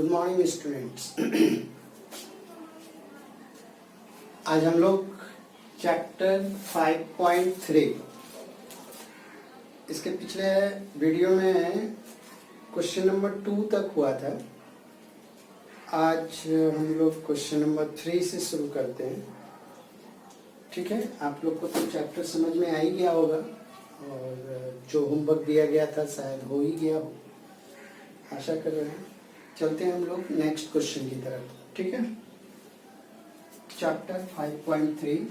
Good morning students. आज हम लोग चैप्टर 5.3 इसके पिछले वीडियो में क्वेश्चन नंबर 2 तक हुआ था। आज हम लोग क्वेश्चन नंबर 3 से शुरू करते हैं। ठीक है, आप लोग को तो चैप्टर समझ में आ ही गया होगा और जो होमवर्क दिया गया था शायद हो ही गया हो, आशा कर रहे हैं। चलते हैं हम लोग नेक्स्ट क्वेश्चन की तरफ। ठीक है, चैप्टर 5.3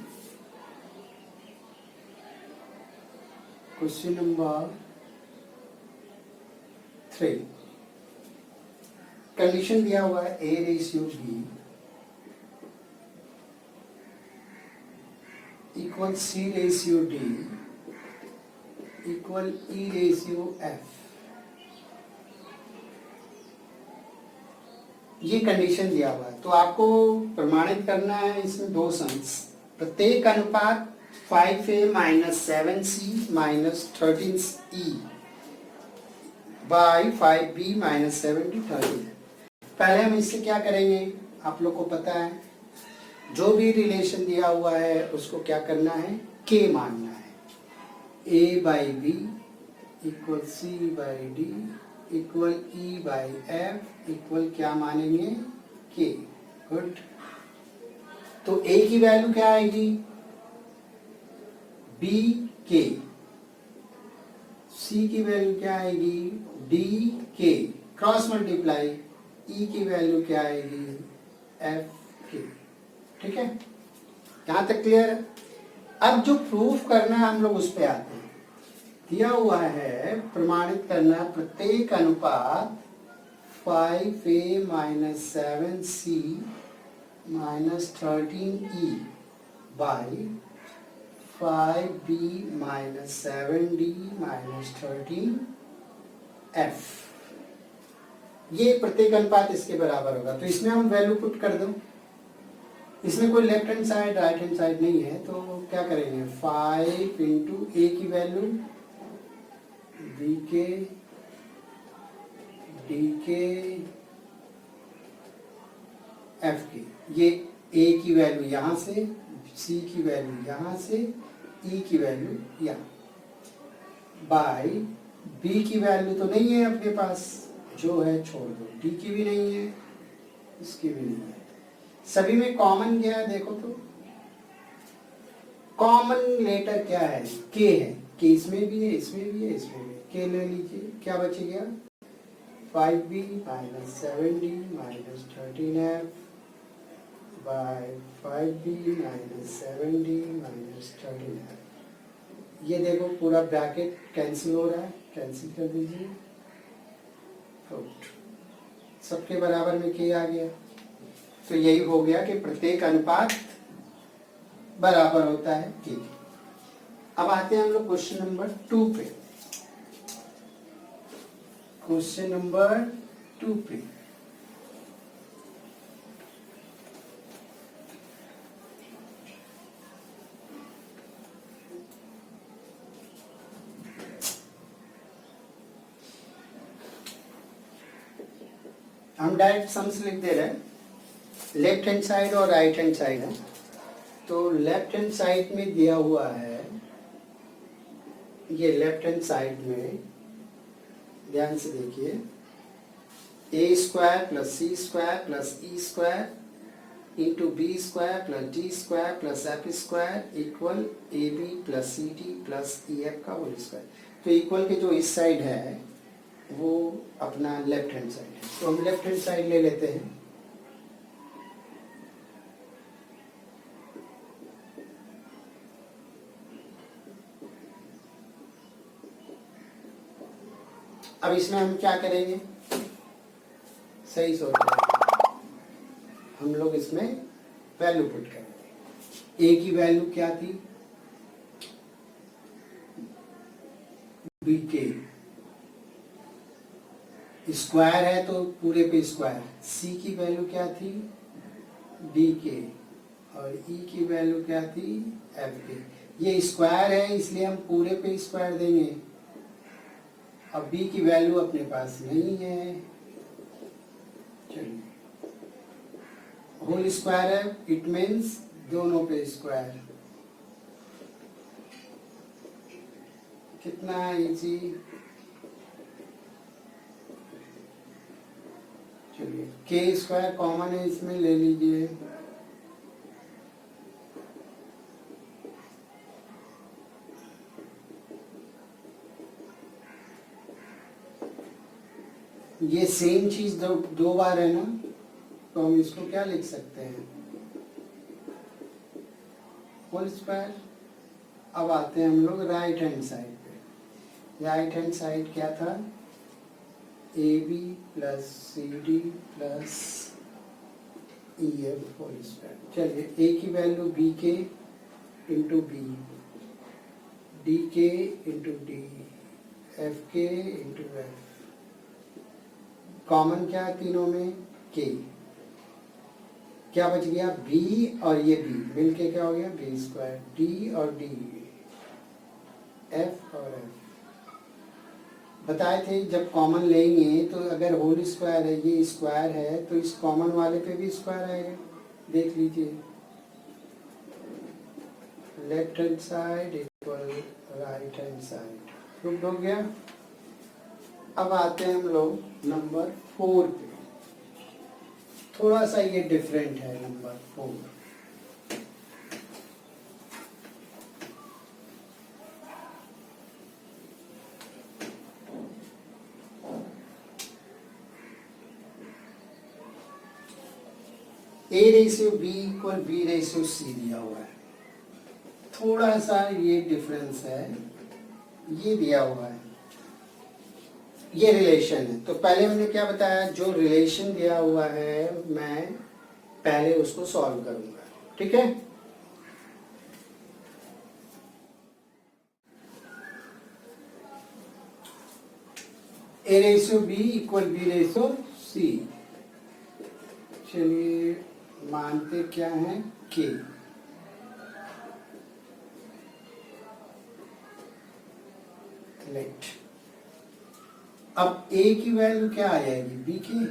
क्वेश्चन नंबर 3। कंडीशन दिया हुआ है A ratio B equal C ratio D equal E ratio F। ये कंडीशन दिया हुआ है, तो आपको प्रमाणित करना है इसमें दो सम्स। प्रत्येक अनुपात 5A minus 7C minus 13E by 5B minus 7D 13 है। पहले हम इससे क्या करेंगे, आप लोग को पता है जो भी रिलेशन दिया हुआ है उसको क्या करना है, K मानना है। A by B equal C by D equal E by F equal क्या मानेंगे, K। गुड, तो A की वैल्यू क्या आएगी, B K। C की वैल्यू क्या आएगी, D K। Cross multiply, E की वैल्यू क्या आएगी, F K। ठीक है, यहां तक क्लियर है। अब जो प्रूफ करना है हम लोग उस पे आते हैं। दिया हुआ है प्रमाणित करना प्रत्येक अनुपात 5A minus 7C minus 13E by 5B minus 7D minus 13F। ये प्रत्येक अनुपात इसके बराबर होगा, तो इसमें हम वैल्यू पुट कर दो। इसमें कोई left hand side right hand side नहीं है, तो क्या करेंगे, 5 इंटू A की वैल्यू B के D के F के, ये A की वैल्यू यहां से, C की वैल्यू यहां से, E की वैल्यू यहाँ, बाई B की वैल्यू तो नहीं है अपने पास, जो है छोड़ दो। D की भी नहीं है, इसकी भी नहीं है। सभी में कॉमन क्या है देखो, तो कॉमन लेटर क्या है, K है। K इसमें भी है, इसमें भी है, इसमें भी है। K ले लीजिए, क्या बचेगा, 5B minus 7D minus 13F by 5B minus 7D minus 13F। ये देखो पूरा ब्रैकेट कैंसिल हो रहा है, कैंसिल कर दीजिए। सबके बराबर में K आ गया, तो यही हो गया कि प्रत्येक अनुपात बराबर होता है K। अब आते हैं हम लोग क्वेश्चन नंबर 2 पे। क्वेश्चन नंबर 2 पे हम डायरेक्ट सम्स लिख दे रहे हैं। लेफ्ट हैंड साइड और राइट हैंड साइड है, तो लेफ्ट हैंड साइड में दिया हुआ है, ये लेफ्ट हैंड साइड में ध्यान से देखिए, A square plus C square plus E square into B square plus D square plus F square equal AB plus CD plus EF का होल स्क्वायर। तो इक्वल के जो इस साइड है वो अपना लेफ्ट हैंड साइड है, तो हम लेफ्ट हैंड साइड ले लेते हैं। अब इसमें हम क्या करेंगे, सही सोच रहे हैं, हम लोग इसमें वैल्यू पुट करेंगे। A की वैल्यू क्या थी, B के स्क्वायर है तो पूरे पे स्क्वायर। C की वैल्यू क्या थी, D के, और E की वैल्यू क्या थी, F के। ये स्क्वायर है इसलिए हम पूरे पे स्क्वायर देंगे। अब B की वैल्यू अपने पास नहीं है, चलिए होल स्क्वायर है, इट मीन्स दोनों पे स्क्वायर। कितना इजी। चलिए के स्क्वायर कॉमन है इसमें, ले लीजिए। ये सेम चीज दो बार है ना, तो हम इसको क्या लिख सकते हैं, होल स्क्वायर। अब आते हैं हम लोग राइट हैंड साइड पे। राइट हैंड साइड क्या था, A B plus C D plus E F whole square. चलिए ए की वैल्यू बी के इंटू बी, डी के इंटू डी, एफ के इंटू एफ। कॉमन क्या है तीनों में, के। क्या बच गया, बी और ये बी मिलके क्या हो गया, बी स्क्वायर। डी और डी, एफ और एफ। बताए थे जब कॉमन लेंगे तो अगर होल स्क्वायर है, ये स्क्वायर है, तो इस कॉमन वाले पे भी स्क्वायर आएगा। देख लीजिए, left hand side equal right hand side. Proof हो गया। अब आते हैं हम लोग नंबर 4 पे। थोड़ा सा ये डिफरेंट है number 4। A ratio B equal B ratio C दिया हुआ है। थोड़ा सा ये डिफरेंस है, ये दिया हुआ है, ये रिलेशन है। तो पहले मैंने क्या बताया, जो रिलेशन दिया हुआ है मैं पहले उसको सॉल्व करूंगा, ठीक है। A ratio B equal B ratio C. चलिए मानते क्या है, के। लेट अब a की वैल्यू क्या आ जाएगी, b की,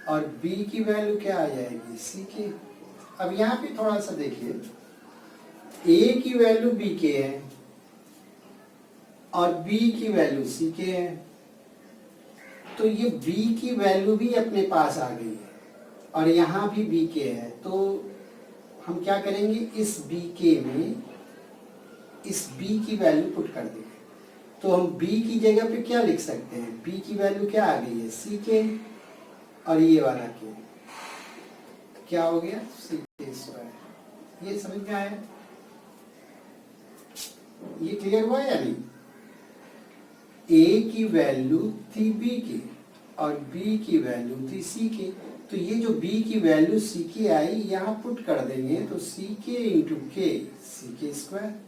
और b की वैल्यू क्या आ जाएगी, c की। अब यहाँ पे थोड़ा सा देखिए, a की वैल्यू b के है और b की वैल्यू c के है, तो ये b की वैल्यू भी अपने पास आ गई है और यहाँ भी b के है। तो हम क्या करेंगे, इस b के में इस b की वैल्यू पुट कर देंगे। तो हम b की जगह पे क्या लिख सकते हैं, b की वैल्यू क्या आ गई है, c के, और ये वाला के क्या हो गया, c के स्क्वायर। ये समझ में आया, ये क्लियर हुआ या नहीं। a की वैल्यू थी b की और b की वैल्यू थी c की, तो ये जो b की वैल्यू c की आई यहाँ पुट कर देंगे, तो c के इंटू के, c के स्क्वायर।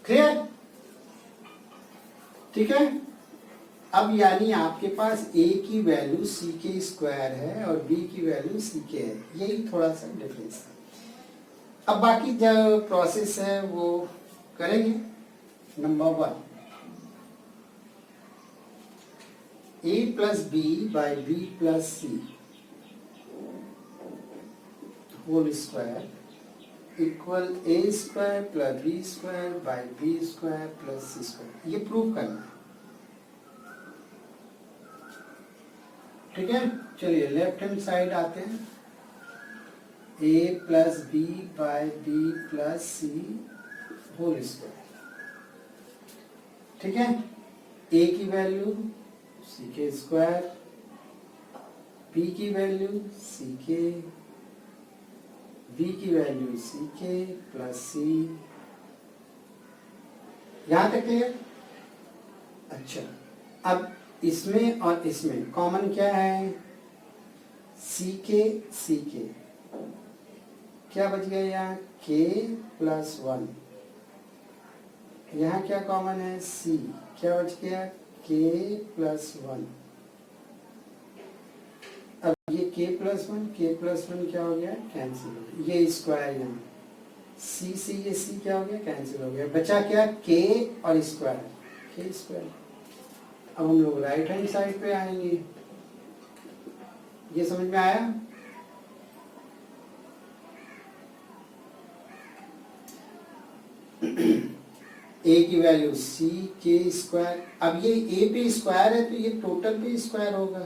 क्लियर, ठीक है। अब यानी आपके पास a की वैल्यू c के स्क्वायर है और b की वैल्यू c के है, यही थोड़ा सा डिफरेंस है। अब बाकी जो प्रोसेस है वो करेंगे। Number 1, a plus B by B plus C whole square equal A square plus B square by B square plus C square. ये प्रूव करना है, ठीक है। चलिए लेफ्ट हैंड साइड आते हैं, a plus B by B plus C whole square, ठीक है। a की वैल्यू c के स्क्वायर, b की वैल्यू c के, b की वैल्यू c के प्लस c। यहां तक क्लियर। अच्छा, अब इसमें और इसमें कॉमन क्या है, c के, क्या बच गया यहाँ, k प्लस 1। यहाँ क्या कॉमन है, c, क्या बच गया, k प्लस 1। अब ये k प्लस 1 क्या हो गया, कैंसिल हो गया। ये स्क्वायर यहाँ c से ये c क्या हो गया, कैंसिल हो गया। बचा क्या, k और स्क्वायर, k स्क्वायर। अब हम लोग राइट हैंड साइड पे आएंगे। ये समझ में आया? ए की वैल्यू सी के स्क्वायर, अब ये ए पे स्क्वायर है तो ये टोटल पे स्क्वायर होगा।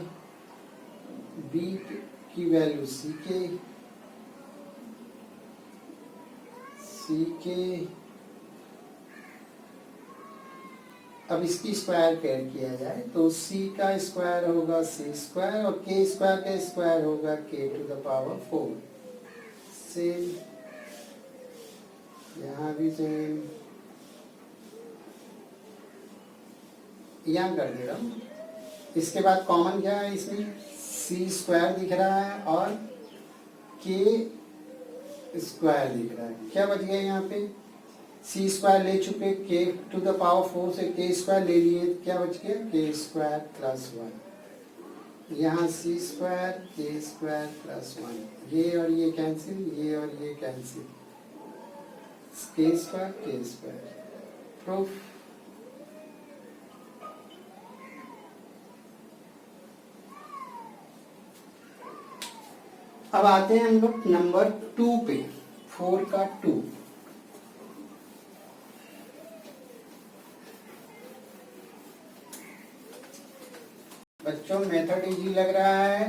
बी की वैल्यू सी के, अब इसकी स्क्वायर कैर किया जाए तो c का स्क्वायर होगा c स्क्वायर और k स्क्वायर का स्क्वायर होगा k to the power 4। Same यहाँ भी सेम, यहाँ कर दे रहा हूँ। इसके बाद कॉमन क्या है इसमें, c स्क्वायर दिख रहा है और k स्क्वायर दिख रहा है। क्या बच गया यहाँ पे, c स्क्वायर ले चुके, k टू द पावर 4 से k स्क्वायर ले लिए, क्या बच गया k स्क्वायर प्लस 1। यहाँ c square k square plus 1, ये और ये कैंसिल, ये और ये cancel, k square k square. Proof. अब आते हैं हम लोग नंबर 2 पे, 4 का 2। बच्चों मेथड इजी लग रहा है,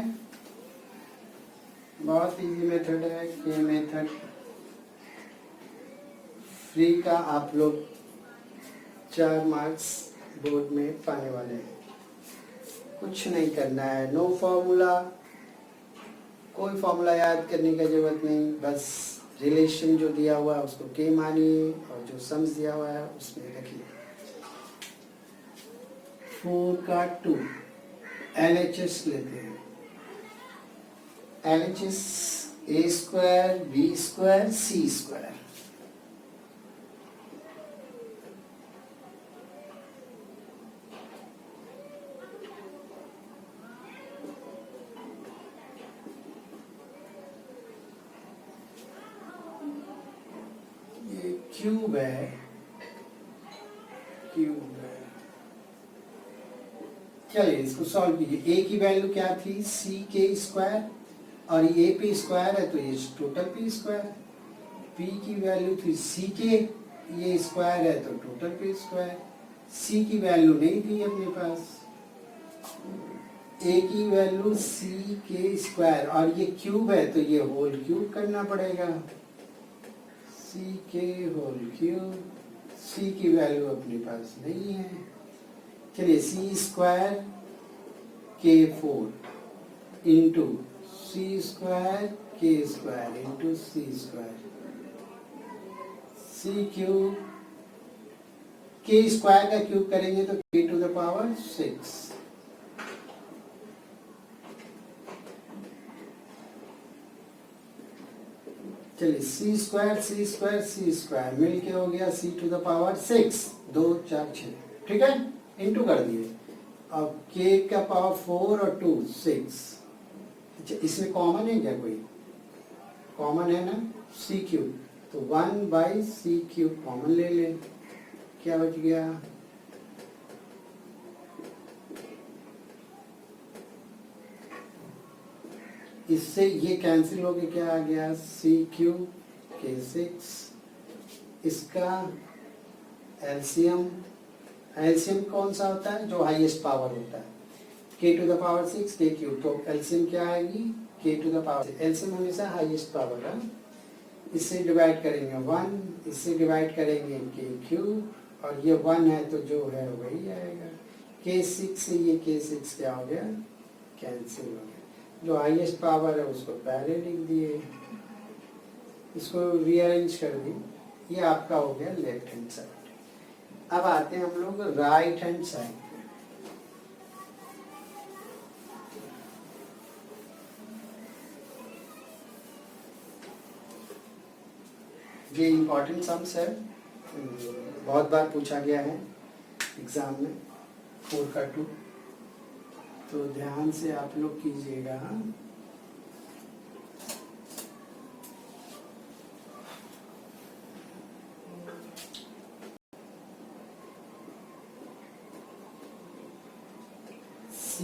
बहुत इजी मेथड है। ये मेथड फ्री का आप लोग 4 मार्क्स बोर्ड में पाने वाले हैं। कुछ नहीं करना है, नो फॉर्मूला, कोई फॉर्मूला याद करने की जरूरत नहीं, बस रिलेशन जो दिया हुआ है उसको के मानिए और जो सम्स दिया हुआ है उसमें रखिए। 4 का 2 LHS लेते हैं। LHS a square b square c square. Cube है, चलिए इसको सॉल्व कीजिए। a की वैल्यू क्या थी, c के स्क्वायर, और ये a पे स्क्वायर है तो ये टोटल पे स्क्वायर। b की वैल्यू थी c के, ये स्क्वायर है तो टोटल पे स्क्वायर। c की वैल्यू नहीं थी अपने पास, a की वैल्यू c के स्क्वायर, और ये क्यूब है तो ये होल क्यूब करना पड़ेगा, c के होल क्यूब। c की वैल्यू अपने पास नहीं है, चलिए c स्क्वायर के 4 इंटू c स्क्वायर के square into c square, c cube, के स्क्वायर का क्यूब करेंगे तो k टू द पावर 6। चलिए c square c square c square मिल के हो गया c टू द पावर 6, 2 4 6, ठीक है, इंटू कर दिए। अब k का पावर 4 और 2 6। अच्छा इसमें कॉमन है क्या, कोई कॉमन है ना, c क्यूब, तो 1 बाई c क्यूब कॉमन ले ले, क्या बच गया, इससे ये कैंसिल हो गया, क्या आ गया c क्यूब के 6। इसका एलसीएम, एलसीएम कौन सा होता है, जो हाईएस्ट पावर होता है, k टू द पावर 6 के क्यूब, तो एलसीएम क्या आएगी k to the power, LCM हमेशा हाईएस्ट पावर है। इससे डिवाइड करेंगे 1, इससे डिवाइड करेंगे k क्यूब, और ये 1 है तो जो है वही आएगा, k6 से ये k6 क्या हो गया, कैंसिल हो गया। जो हाईएस्ट पावर है उसको पहले लिख दिए, इसको रीअरेंज कर दी, ये आपका हो गया लेफ्ट हैंड साइड। अब आते हैं हम लोग राइट हैंड साइड पे। ये इम्पोर्टेंट सम्स है, बहुत बार पूछा गया है एग्जाम में, 4 का 2, तो ध्यान से आप लोग कीजिएगा।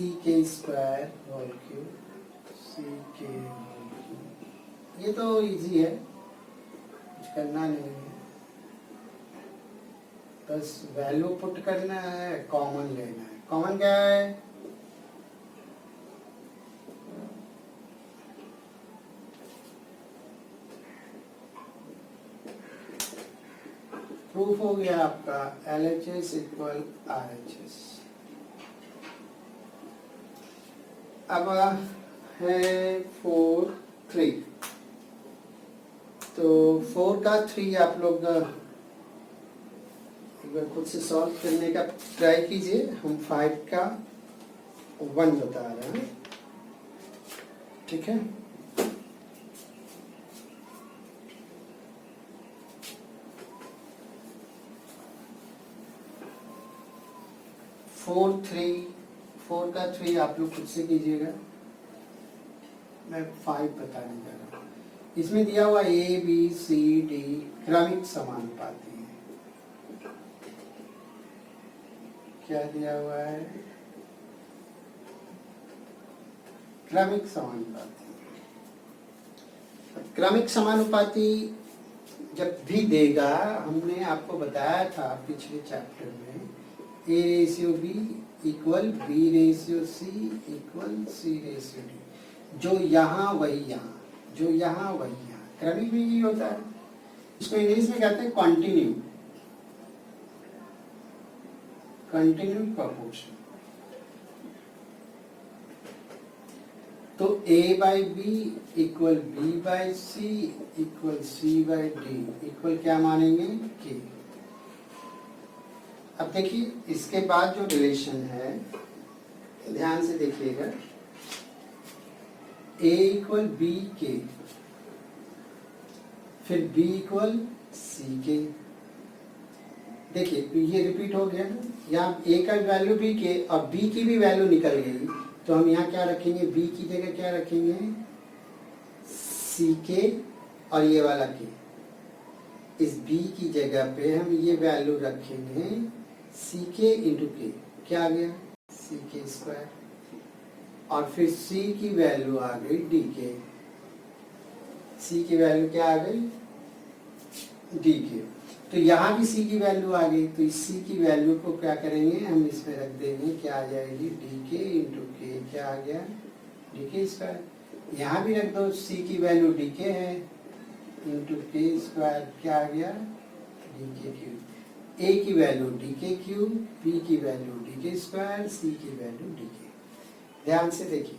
सी के स्क्वायर होल क्यूब, सी के होल क्यूब। ये तो इजी है, कुछ करना नहीं है, बस वैल्यू पुट करना है, कॉमन लेना है। कॉमन क्या है? प्रूफ हो गया आपका LHS इक्वल RHS। अब है 4 3, तो 4 का 3 आप लोग एक बार खुद से सॉल्व करने का ट्राई कीजिए। हम 5 का 1 बता रहे हैं, ठीक है। फोर का 3 आप लोग खुद से कीजिएगा, मैं 5 बताने जा रहा हूँ। इसमें दिया हुआ ABCD क्रमिक समानुपाती है। क्या दिया हुआ है? क्रमिक समानुपाती। क्रमिक समानुपाती जब भी देगा, हमने आपको बताया था पिछले चैप्टर में, A/B equal B/C equal C/D। जो यहाँ वही यहाँ, जो यहाँ वही यहाँ, क्रमिक भी यही होता है। इसको इंग्लिश में कहते हैं कॉन्टिन्यू, कंटिन्यू प्रोपोर्शन। तो A/B equal B/C equal C/D equal क्या मानेंगे? K। अब देखिए इसके बाद जो रिलेशन है, ध्यान से देखिएगा, A इक्वल B K, फिर B इक्वल C K। देखिए ये रिपीट हो गया ना, यहाँ A का वैल्यू B K और B की भी वैल्यू निकल गई, तो हम यहाँ क्या रखेंगे? B की जगह क्या रखेंगे? C K और ये वाला K। इस B की जगह पे हम ये वैल्यू रखेंगे C K इंटू K। क्या आ गया? C K square. और फिर C की वैल्यू आ गई D K। C की वैल्यू क्या आ गई? D K। तो यहाँ भी C की वैल्यू आ गई, तो इस C की वैल्यू को क्या करेंगे? हम इसमें रख देंगे, क्या आ जाएगी? D K into K। क्या आ गया? D K square. यहाँ भी रख दो, C की वैल्यू D K है इंटू K स्क्वायर। क्या आ गया? D K cube. A की वैल्यू D K क्यूब, B की वैल्यू D K स्क्वायर, C की वैल्यू D K। ध्यान से देखिए,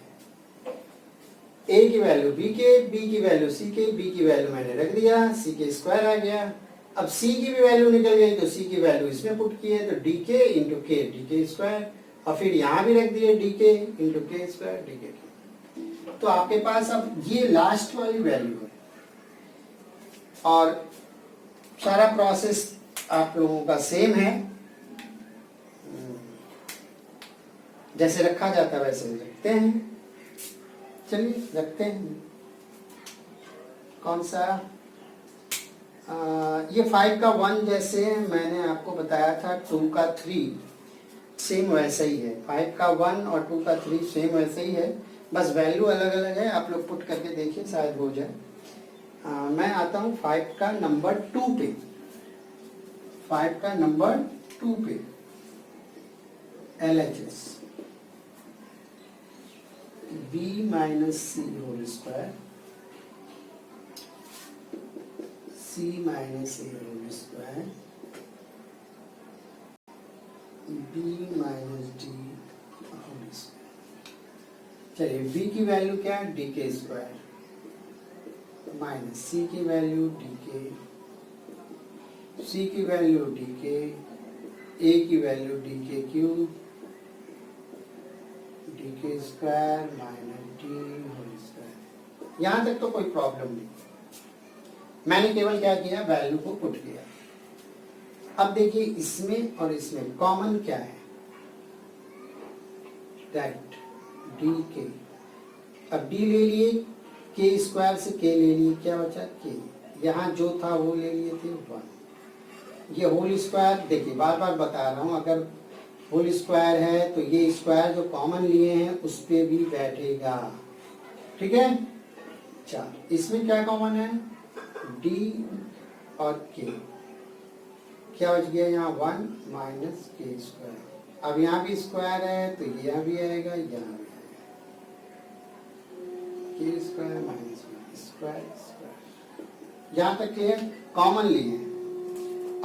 A की वैल्यू B K, B की वैल्यू C K, B की वैल्यू मैंने रख दिया, C K स्क्वायर आ गया। अब C की भी वैल्यू निकल गई, तो C की वैल्यू इसमें पुट की है, तो D K into K, D K square. और फिर यहाँ भी रख दिए D K into K square, D K cube. तो आपके पास अब ये लास्ट वाली वैल्यू है, और सारा प्रोसेस आप लोगों का सेम है, जैसे रखा जाता है वैसे रखते हैं। चलिए रखते हैं। कौन सा? ये 5 का 1 जैसे मैंने आपको बताया था, 2 का 3 सेम वैसा ही है। 5 का 1 और 2 का 3 सेम वैसे ही है, बस वैल्यू अलग अलग है। आप लोग पुट करके देखिए, शायद हो जाए। मैं आता हूँ 5 का नंबर 2 पे। 5 का नंबर 2 पे LHS B minus C whole square, C minus A whole square, B minus D whole square. चलिए B की वैल्यू क्या है? D K square minus C की वैल्यू D K, C की वैल्यू D K, A की वैल्यू D K cube, D K square minus D whole square. यहाँ तक तो कोई प्रॉब्लम नहीं, मैंने केवल क्या किया? वैल्यू को पुट किया। अब देखिए इसमें और इसमें कॉमन क्या है? Right, D K। अब D ले लिए, K स्क्वायर से K ले लिए, क्या बचा? K। यहाँ जो था वो ले लिए थे 1। ये होल स्क्वायर, देखिए बार बार बता रहा हूँ, अगर होल स्क्वायर है तो ये स्क्वायर जो कॉमन लिए हैं उस पे भी बैठेगा, ठीक है। अच्छा, इसमें क्या कॉमन है, डी और के, क्या बच गया यहाँ 1 माइनस के स्क्वायर। अब यहाँ भी स्क्वायर है तो यहाँ भी आएगा, यहाँ भी आएगा, के स्क्वायर माइनस स्क्वायर स्क्वायर। यहाँ तक क्लियर, कॉमन लिए।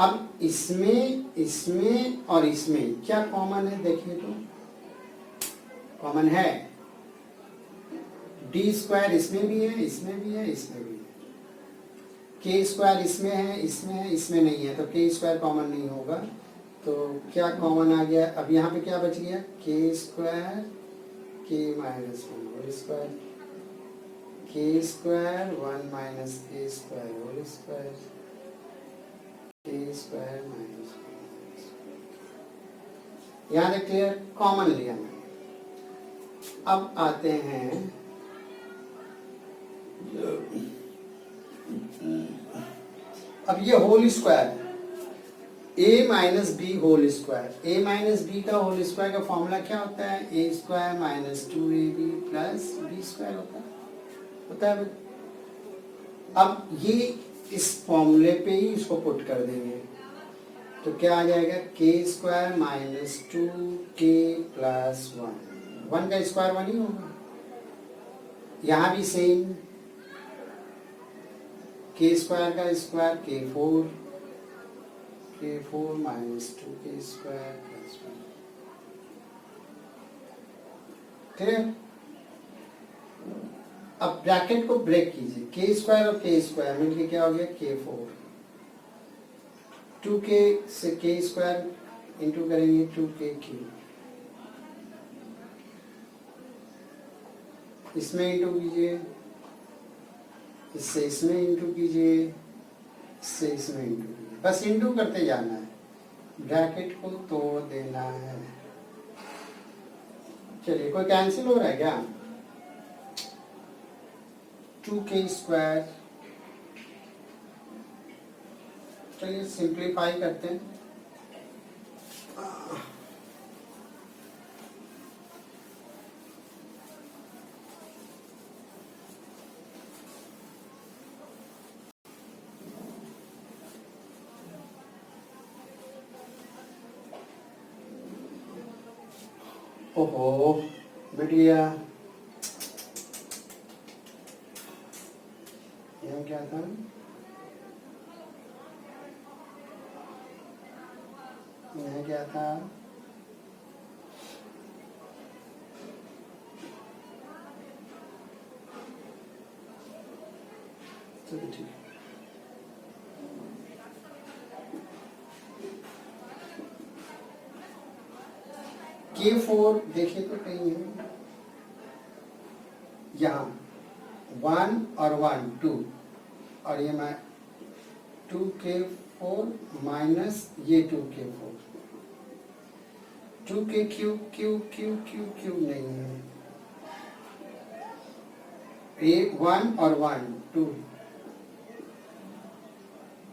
अब इसमें इसमें और इसमें क्या कॉमन है, देखिए तो कॉमन है, डी स्क्वायर इसमें भी है, इसमें भी है, इसमें भी है। के स्क्वायर इसमें है, इसमें है, इसमें नहीं है, तो के स्क्वायर कॉमन नहीं होगा। तो क्या कॉमन आ गया, अब यहाँ पे क्या बच गया, के स्क्वायर के माइनस वन होल स्क्वायर, के स्क्वायर 1 माइनस के स्क्वायर होल स्क्वायर, के स्क्वायर माइनस, यहाँ तक क्लियर, कॉमन लिया मैंने। अब आते हैं अब ये whole square a minus B whole square, a minus B का होल स्क्वायर का फॉर्मूला क्या होता है, a square minus 2ab plus B square होता है। अब ये इस फॉर्मूले पे ही इसको पुट कर देंगे तो क्या आ जाएगा, के स्क्वायर माइनस 2k प्लस 1 का स्क्वायर 1 ही होगा। यहाँ भी सेम, के स्क्वायर का स्क्वायर के four minus 2k square plus 1, clear. अब ब्रैकेट को ब्रेक कीजिए, के स्क्वायर और के स्क्वायर मिलके क्या हो गया, k4, 2k से के स्क्वायर इंटू करेंगे 2k क्यूब, इसमें इंटू कीजिए, इससे इसमें इंटू कीजिए, इससे इसमें इंटू कीजिए, बस इंटू करते जाना है, ब्रैकेट को तोड़ देना है। चलिए, कोई कैंसिल हो रहा है क्या, 2k स्क्वायर, चलिए सिंप्लीफाई करते हैं। ओहो, मिट गया, यह क्या था, यह क्या था, चलिए ठीक है। K4 देखिए तो कहीं है, यहाँ 1 और 1 2 और ये मैं 2k4 माइनस ये 2k4, 2k cube cube cube cube cube नहीं है, ये 1 और 1 2,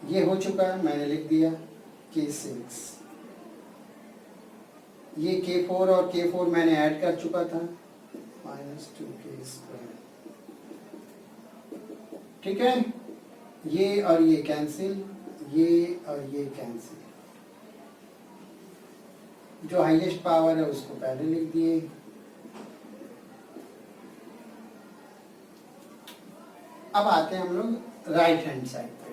ये हो चुका है, मैंने लिख दिया k6, ये k4 और k4 मैंने ऐड कर चुका था, माइनस 2k स्क्वायर, ठीक है। ये और ये कैंसिल, ये और ये कैंसिल, जो हाईएस्ट पावर है उसको पहले लिख दिए। अब आते हैं हम लोग राइट हैंड साइड पे,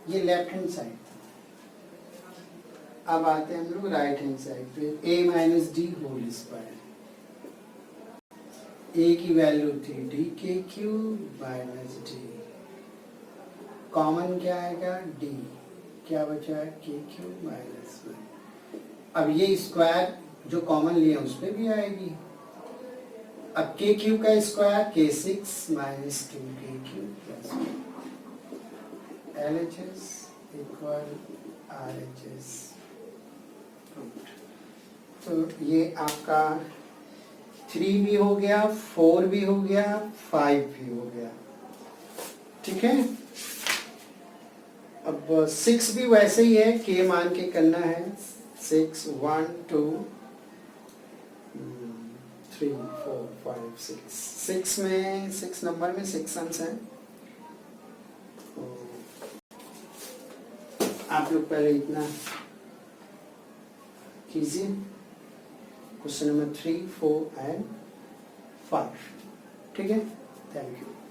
ये लेफ्ट हैंड साइड, अब आते हैं हम लोग राइट हैंड साइड पे, a minus D whole square, a की वैल्यू थी डी के क्यूब माइनस डी, कॉमन क्या आएगा, d, क्या बचा है, के क्यूब माइनस 1। अब ये स्क्वायर जो कॉमन लिए उस पर भी आएगी, अब के क्यूब का square k6 minus 2k cube plus 1, LHS equal RHS। तो ये आपका 3 भी हो गया, 4 भी हो गया, 5 भी हो गया, ठीक है। अब 6 भी वैसे ही है, के मान के करना है। 6 1 2 3 4 5 6, 6 में 6 नंबर में 6 अंश हैं। तो आप लोग पहले इतना कीजिए। Question number 3 4 and 5। ठीक है, थैंक यू।